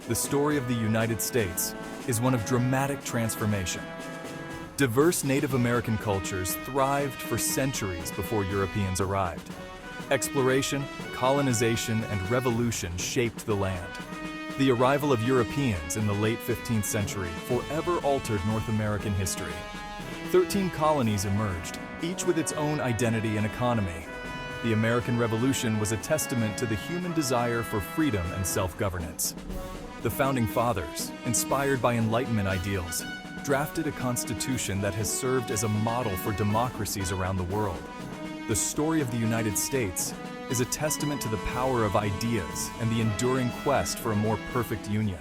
the story of the United States is one of dramatic transformation. Diverse Native American cultures thrived for centuries before Europeans arrived. Exploration, colonization, and revolution shaped the land. The arrival of Europeans in the late 15th century forever altered North American history. 13 colonies emerged, each with its own identity and economy. The American Revolution was a testament to the human desire for freedom and self-governance. The Founding Fathers, inspired by Enlightenment ideals, drafted a constitution that has served as a model for democracies around the world. The story of the United States is a testament to the power of ideas and the enduring quest for a more perfect union.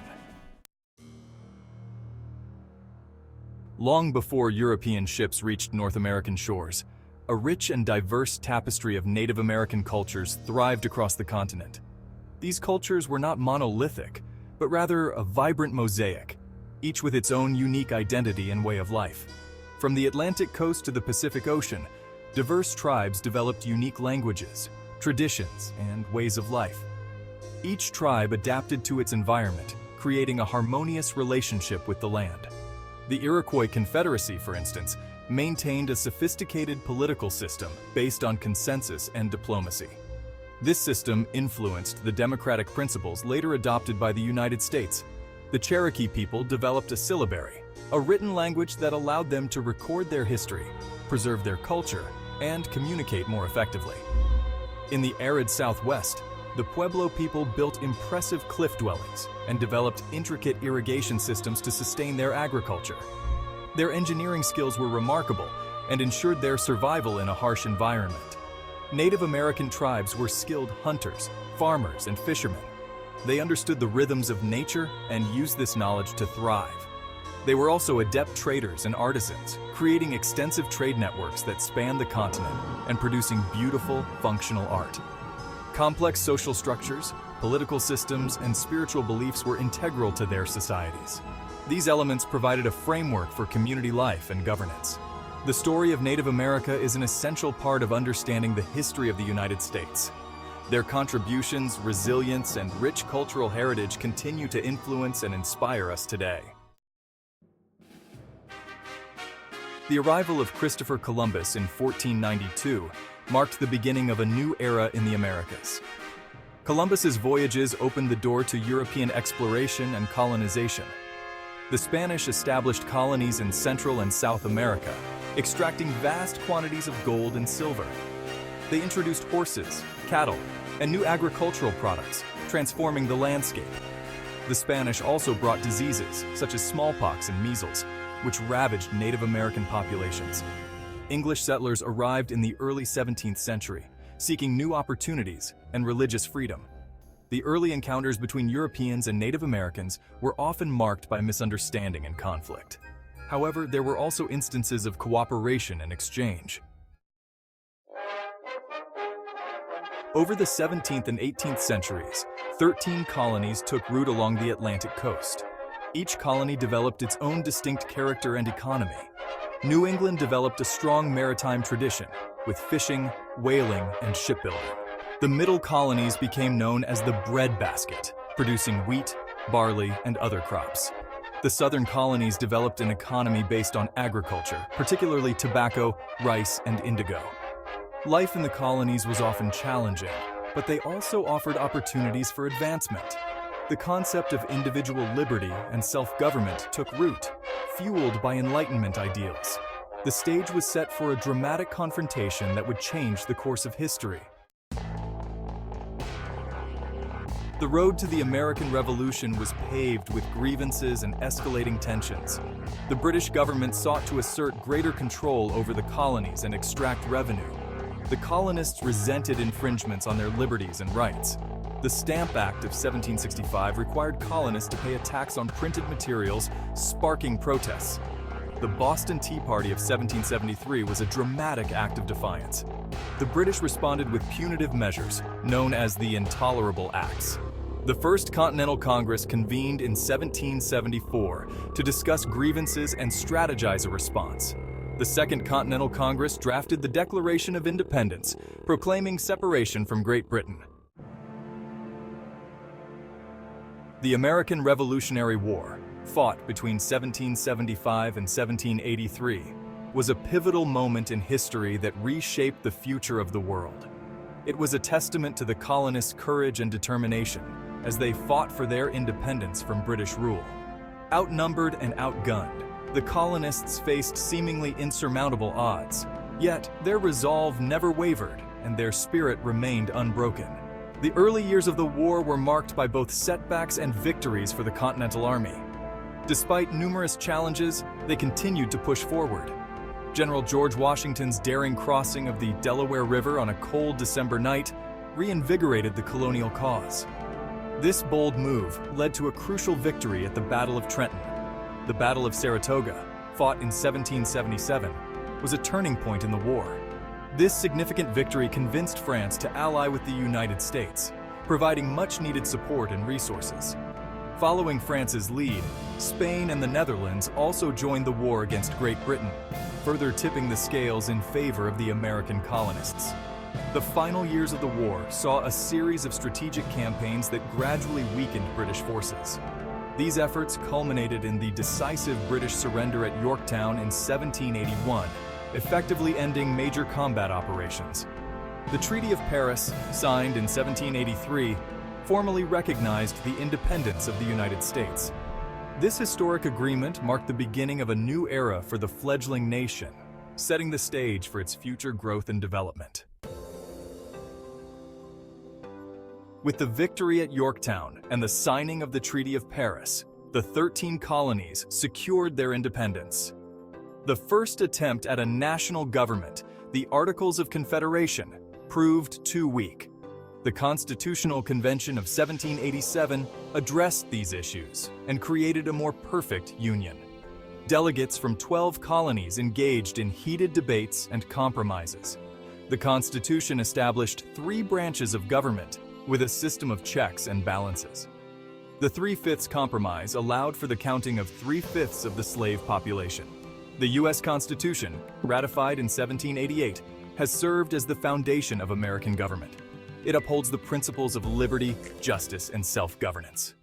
Long before European ships reached North American shores, a rich and diverse tapestry of Native American cultures thrived across the continent. These cultures were not monolithic, but rather a vibrant mosaic, each with its own unique identity and way of life. From the Atlantic coast to the Pacific Ocean, diverse tribes developed unique languages, traditions, and ways of life. Each tribe adapted to its environment, creating a harmonious relationship with the land. The Iroquois Confederacy, for instance, maintained a sophisticated political system based on consensus and diplomacy. This system influenced the democratic principles later adopted by the United States. The Cherokee people developed a syllabary, a written language that allowed them to record their history, preserve their culture, and communicate more effectively. In the arid Southwest, the Pueblo people built impressive cliff dwellings and developed intricate irrigation systems to sustain their agriculture. Their engineering skills were remarkable and ensured their survival in a harsh environment. Native American tribes were skilled hunters, farmers, and fishermen. They understood the rhythms of nature and used this knowledge to thrive. They were also adept traders and artisans, creating extensive trade networks that spanned the continent and producing beautiful, functional art. Complex social structures, political systems, and spiritual beliefs were integral to their societies. These elements provided a framework for community life and governance. The story of Native America is an essential part of understanding the history of the United States. Their contributions, resilience, and rich cultural heritage continue to influence and inspire us today. The arrival of Christopher Columbus in 1492 marked the beginning of a new era in the Americas. Columbus's voyages opened the door to European exploration and colonization. The Spanish established colonies in Central and South America, extracting vast quantities of gold and silver. They introduced horses, cattle, and new agricultural products, transforming the landscape. The Spanish also brought diseases such as smallpox and measles, which ravaged Native American populations. English settlers arrived in the early 17th century, seeking new opportunities and religious freedom. The early encounters between Europeans and Native Americans were often marked by misunderstanding and conflict. However, there were also instances of cooperation and exchange. Over the 17th and 18th centuries, 13 colonies took root along the Atlantic coast. Each colony developed its own distinct character and economy. New England developed a strong maritime tradition, with fishing, whaling, and shipbuilding. The middle colonies became known as the breadbasket, producing wheat, barley, and other crops. The southern colonies developed an economy based on agriculture, particularly tobacco, rice, and indigo. Life in the colonies was often challenging, but they also offered opportunities for advancement. The concept of individual liberty and self-government took root, fueled by Enlightenment ideals. The stage was set for a dramatic confrontation that would change the course of history. The road to the American Revolution was paved with grievances and escalating tensions. The British government sought to assert greater control over the colonies and extract revenue. The colonists resented infringements on their liberties and rights. The Stamp Act of 1765 required colonists to pay a tax on printed materials, sparking protests. The Boston Tea Party of 1773 was a dramatic act of defiance. The British responded with punitive measures, known as the Intolerable Acts. The First Continental Congress convened in 1774 to discuss grievances and strategize a response. The Second Continental Congress drafted the Declaration of Independence, proclaiming separation from Great Britain. The American Revolutionary War, fought between 1775 and 1783, was a pivotal moment in history that reshaped the future of the world. It was a testament to the colonists' courage and determination as they fought for their independence from British rule. Outnumbered and outgunned, the colonists faced seemingly insurmountable odds, yet their resolve never wavered and their spirit remained unbroken. The early years of the war were marked by both setbacks and victories for the Continental Army. Despite numerous challenges, they continued to push forward. General George Washington's daring crossing of the Delaware River on a cold December night reinvigorated the colonial cause. This bold move led to a crucial victory at the Battle of Trenton. The Battle of Saratoga, fought in 1777, was a turning point in the war. This significant victory convinced France to ally with the United States, providing much-needed support and resources. Following France's lead, Spain and the Netherlands also joined the war against Great Britain, further tipping the scales in favor of the American colonists. The final years of the war saw a series of strategic campaigns that gradually weakened British forces. These efforts culminated in the decisive British surrender at Yorktown in 1781, effectively ending major combat operations. The Treaty of Paris, signed in 1783, formally recognized the independence of the United States. This historic agreement marked the beginning of a new era for the fledgling nation, setting the stage for its future growth and development. With the victory at Yorktown and the signing of the Treaty of Paris, the 13 colonies secured their independence. The first attempt at a national government, the Articles of Confederation, proved too weak. The Constitutional Convention of 1787 addressed these issues and created a more perfect union. Delegates from 12 colonies engaged in heated debates and compromises. The Constitution established 3 branches of government with a system of checks and balances. The 3/5 compromise allowed for the counting of 3/5 of the slave population. The U.S. Constitution, ratified in 1788, has served as the foundation of American government. It upholds the principles of liberty, justice, and self-governance.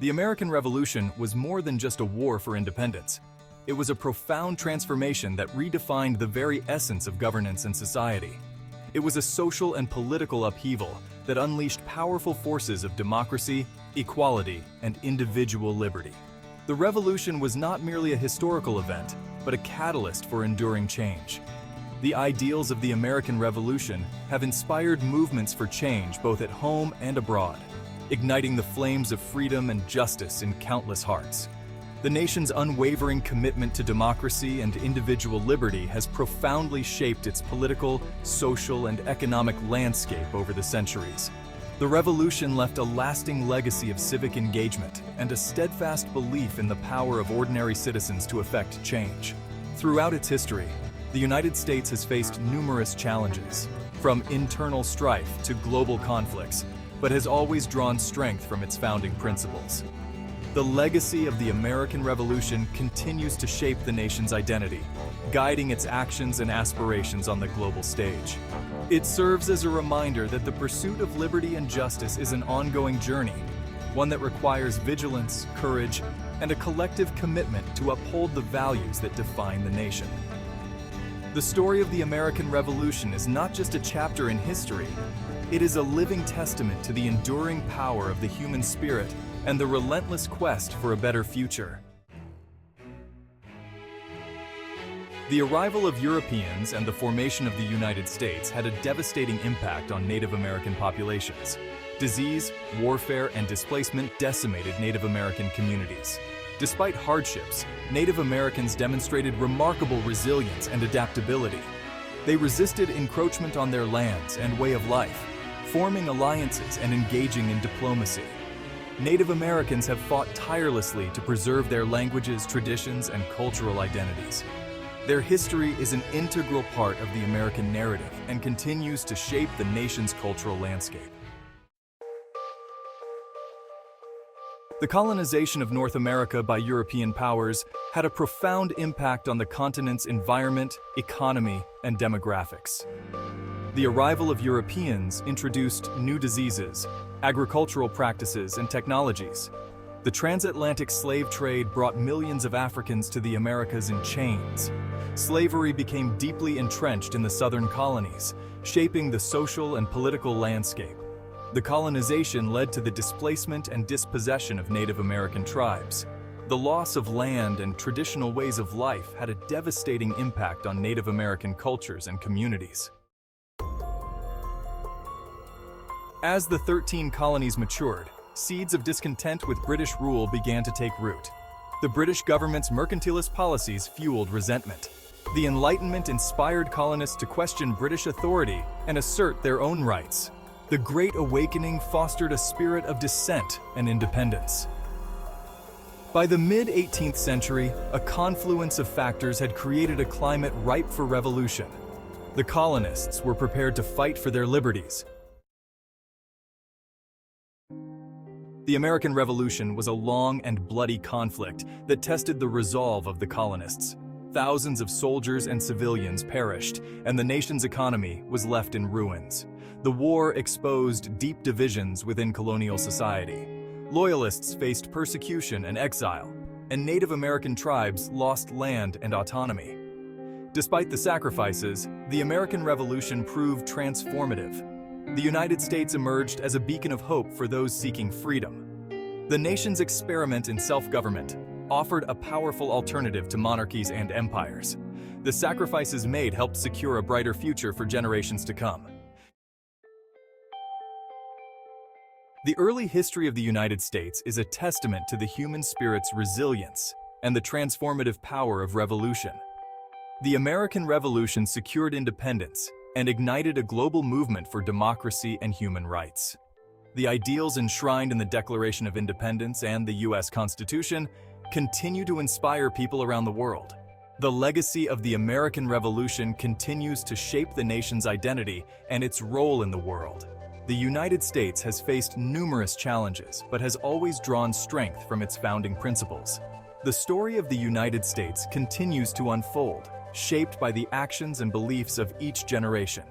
The American Revolution was more than just a war for independence. It was a profound transformation that redefined the very essence of governance and society. It was a social and political upheaval that unleashed powerful forces of democracy, equality, and individual liberty. The revolution was not merely a historical event, but a catalyst for enduring change. The ideals of the American Revolution have inspired movements for change both at home and abroad, igniting the flames of freedom and justice in countless hearts. The nation's unwavering commitment to democracy and individual liberty has profoundly shaped its political, social, and economic landscape over the centuries. The revolution left a lasting legacy of civic engagement and a steadfast belief in the power of ordinary citizens to effect change. Throughout its history, the United States has faced numerous challenges, from internal strife to global conflicts, but has always drawn strength from its founding principles. The legacy of the American Revolution continues to shape the nation's identity, guiding its actions and aspirations on the global stage. It serves as a reminder that the pursuit of liberty and justice is an ongoing journey, one that requires vigilance, courage, and a collective commitment to uphold the values that define the nation. The story of the American Revolution is not just a chapter in history, it is a living testament to the enduring power of the human spirit and the relentless quest for a better future. The arrival of Europeans and the formation of the United States had a devastating impact on Native American populations. Disease, warfare, and displacement decimated Native American communities. Despite hardships, Native Americans demonstrated remarkable resilience and adaptability. They resisted encroachment on their lands and way of life, forming alliances and engaging in diplomacy. Native Americans have fought tirelessly to preserve their languages, traditions, and cultural identities. Their history is an integral part of the American narrative and continues to shape the nation's cultural landscape. The colonization of North America by European powers had a profound impact on the continent's environment, economy, and demographics. The arrival of Europeans introduced new diseases, agricultural practices, and technologies. The transatlantic slave trade brought millions of Africans to the Americas in chains. Slavery became deeply entrenched in the southern colonies, shaping the social and political landscape. The colonization led to the displacement and dispossession of Native American tribes. The loss of land and traditional ways of life had a devastating impact on Native American cultures and communities. As the 13 colonies matured, seeds of discontent with British rule began to take root. The British government's mercantilist policies fueled resentment. The Enlightenment inspired colonists to question British authority and assert their own rights. The Great Awakening fostered a spirit of dissent and independence. By the mid-18th century, a confluence of factors had created a climate ripe for revolution. The colonists were prepared to fight for their liberties. The American Revolution was a long and bloody conflict that tested the resolve of the colonists. Thousands of soldiers and civilians perished, and the nation's economy was left in ruins. The war exposed deep divisions within colonial society. Loyalists faced persecution and exile, and Native American tribes lost land and autonomy. Despite the sacrifices, the American Revolution proved transformative. The United States emerged as a beacon of hope for those seeking freedom. The nation's experiment in self-government offered a powerful alternative to monarchies and empires. The sacrifices made helped secure a brighter future for generations to come. The early history of the United States is a testament to the human spirit's resilience and the transformative power of revolution. The American Revolution secured independence and ignited a global movement for democracy and human rights. The ideals enshrined in the Declaration of Independence and the U.S. Constitution continue to inspire people around the world. The legacy of the American Revolution continues to shape the nation's identity and its role in the world. The United States has faced numerous challenges, but has always drawn strength from its founding principles. The story of the United States continues to unfold, shaped by the actions and beliefs of each generation.